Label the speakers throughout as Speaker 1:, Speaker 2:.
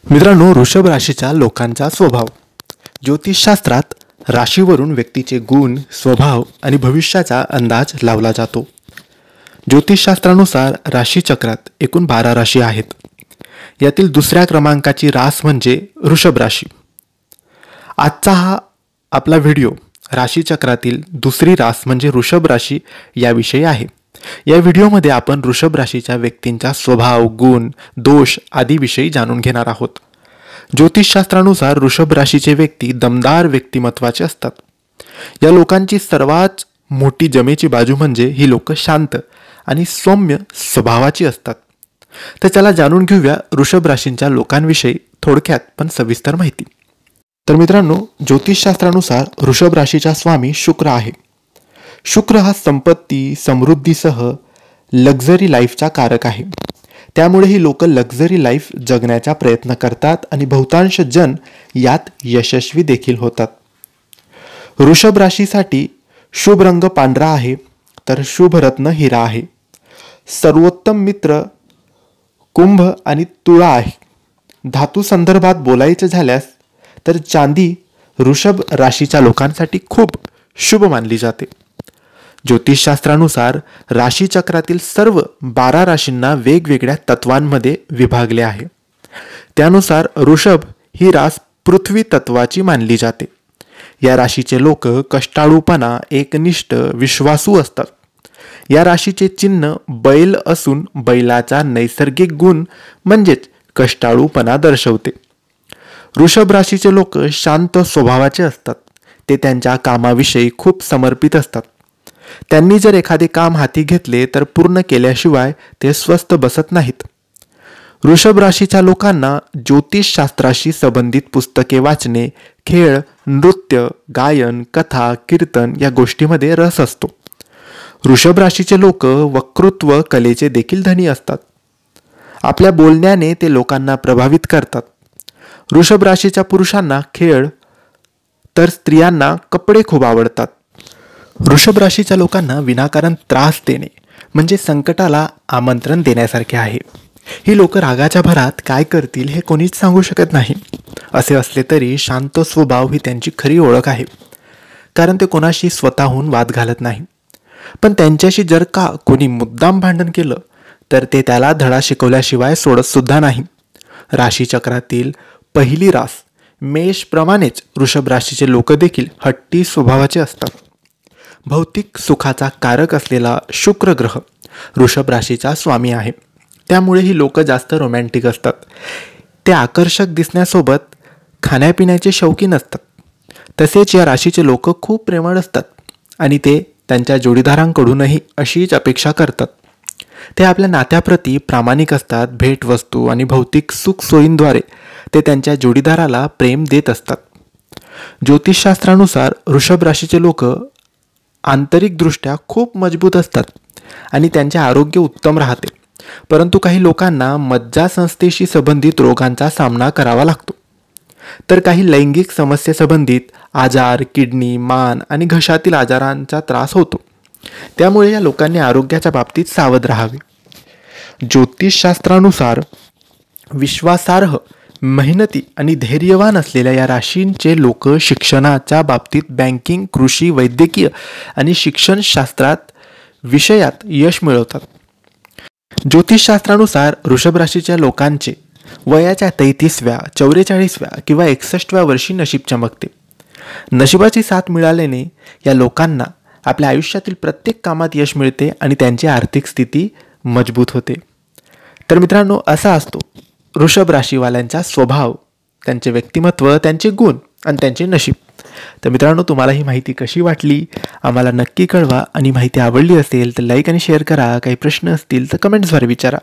Speaker 1: मित्रांनो, वृषभ राशीच्या लोकांचा स्वभाव. ज्योतिषशास्त्रात राशीवरून व्यक्तीचे गुण, स्वभाव आणि भविष्याचा अंदाज लावला जातो. ज्योतिषशास्त्रानुसार राशीचक्रात एकूण 12 राशी आहेत. यातील दुसऱ्या क्रमांकाची रास म्हणजे वृषभ राशी. आजचा हा आपला व्हिडिओ राशीचक्रातील दुसरी रास म्हणजे वृषभ राशी याविषयी आहे. या व्हिडिओमध्ये आपण वृषभ राशीच्या व्यक्तींचा स्वभाव, गुण, दोष आदी विषयी जाणून घेणार आहोत. ज्योतिषशास्त्रानुसार वृषभ राशीचे व्यक्ती दमदार व्यक्तिमत्वाचे असतात. या लोकांची सर्वात मोठी जमेची बाजू म्हणजे ही लोक शांत आणि सौम्य स्वभावाची असतात. तर चला जाणून घेऊया वृषभ राशींच्या लोकांविषयी थोडक्यात पण सविस्तर माहिती. तर मित्रांनो, ज्योतिषशास्त्रानुसार वृषभ राशीचा स्वामी शुक्र आहे. शुक्र हा संपत्ती, समृद्धीसह लक्झरी लाईफचा कारक आहे. त्यामुळे ही लोक लक्झरी लाईफ जगण्याचा प्रयत्न करतात आणि बहुतांश जण यात यशस्वी देखील होतात. वृषभ राशीसाठी शुभ रंग पांढरा आहे, तर शुभ रत्न हिरा आहे. सर्वोत्तम मित्र कुंभ आणि तुळा आहे. धातू संदर्भात बोलायचं झाल्यास तर चांदी वृषभ राशीच्या लोकांसाठी खूप शुभ मानली जाते. ज्योतिषशास्त्रानुसार राशीचक्रातील सर्व 12 राशींना वेगवेगळ्या तत्वांमध्ये विभागले आहे. त्यानुसार वृषभ ही रास पृथ्वी तत्वाची मानली जाते. या राशीचे लोक कष्टाळूपणा, एकनिष्ठ, विश्वासू असतात. या राशीचे चिन्ह बैल असून बैलाचा नैसर्गिक गुण म्हणजेच कष्टाळूपणा दर्शवते. वृषभ राशीचे लोक शांत स्वभावाचे असतात. ते त्यांच्या कामाविषयी खूप समर्पित असतात. त्यांनी जर एखादे काम हाती घेतले तर पूर्ण केल्याशिवाय ते स्वस्थ बसत नाहीत. वृषभ राशीच्या लोकांना ज्योतिषशास्त्राशी संबंधित पुस्तके वाचणे, खेळ, नृत्य, गायन, कथा, कीर्तन या गोष्टीमध्ये रस असतो. वृषभ राशीचे लोक वक्तृत्व कलेचे देखील धनी असतात. आपल्या बोलण्याने ते लोकांना प्रभावित करतात. वृषभ राशीच्या पुरुषांना खेळ तर स्त्रियांना कपडे खूप आवडतात. वृषभ राशीच्या लोकांना विनाकारण त्रास देणे म्हणजे संकटाला आमंत्रण देण्यासारखे आहे. ही लोक रागाच्या भरात काय करतील हे कोणीच सांगू शकत नाही. असे असले तरी शांत स्वभाव ही त्यांची खरी ओळख आहे, कारण ते कोणाशी स्वतःहून वाद घालत नाही. पण त्यांच्याशी जर का कोणी मुद्दाम भांडण केलं तर ते त्याला धडा शिकवल्याशिवाय सोडत सुद्धा नाही. राशीचक्रातील पहिली रास मेषप्रमाणेच वृषभ राशीचे लोक देखील हट्टी स्वभावाचे असतात. भौतिक सुखाचा कारक असलेला शुक्र ग्रह वृषभ राशीचा स्वामी आहे. त्यामुळे ही लोक जास्त रोमॅन्टिक असतात. ते आकर्षक दिसण्यासोबत खाण्यापिण्याचे शौकीन असतात. तसेच या राशीचे लोक खूप प्रेमळ असतात आणि ते त्यांच्या जोडीदारांकडूनही अशीच अपेक्षा करतात. ते आपल्या नात्याप्रती प्रामाणिक असतात. भेटवस्तू आणि भौतिक सुखसोयींद्वारे ते त्यांच्या जोडीदाराला प्रेम देत असतात. ज्योतिषशास्त्रानुसार वृषभ राशीचे लोक आंतरिकदृष्ट्या खूप मजबूत असतात आणि त्यांचे आरोग्य उत्तम राहते. परंतु काही लोकांना मज्जासंस्थेशी संबंधित रोगांचा सामना करावा लागतो. तर काही लैंगिक समस्येसंबंधित आजार, किडनी, मान आणि घशातील आजारांचा त्रास होतो. त्यामुळे या लोकांनी आरोग्याच्या बाबतीत सावध राहावे. ज्योतिषशास्त्रानुसार विश्वासार्ह, मेहनती आणि धैर्यवान असलेल्या या राशींचे लोक शिक्षणाच्या बाबतीत बँकिंग, कृषी, वैद्यकीय आणि शिक्षणशास्त्रात विषयात यश मिळवतात. ज्योतिषशास्त्रानुसार वृषभ राशीच्या लोकांचे वयाच्या 33व्या, 44व्या किंवा 61व्या वर्षी नशीब चमकते. नशिबाची साथ मिळाल्याने या लोकांना आपल्या आयुष्यातील प्रत्येक कामात यश मिळते आणि त्यांची आर्थिक स्थिती मजबूत होते. तर मित्रांनो, असा असतो वृषभ राशीवाल्यांचा स्वभाव, त्यांचे व्यक्तिमत्व, त्यांचे गुण आणि त्यांचे नशीब. तर मित्रांनो, तुम्हाला ही माहिती कशी वाटली आम्हाला नक्की कळवा आणि माहिती आवडली असेल तर लाईक आणि शेअर करा. काही प्रश्न असतील तर कमेंट्सद्वारे विचारा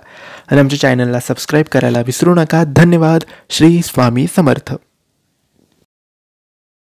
Speaker 1: आणि आमच्या चॅनलला सबस्क्राईब करायला विसरू नका. धन्यवाद. श्री स्वामी समर्थ.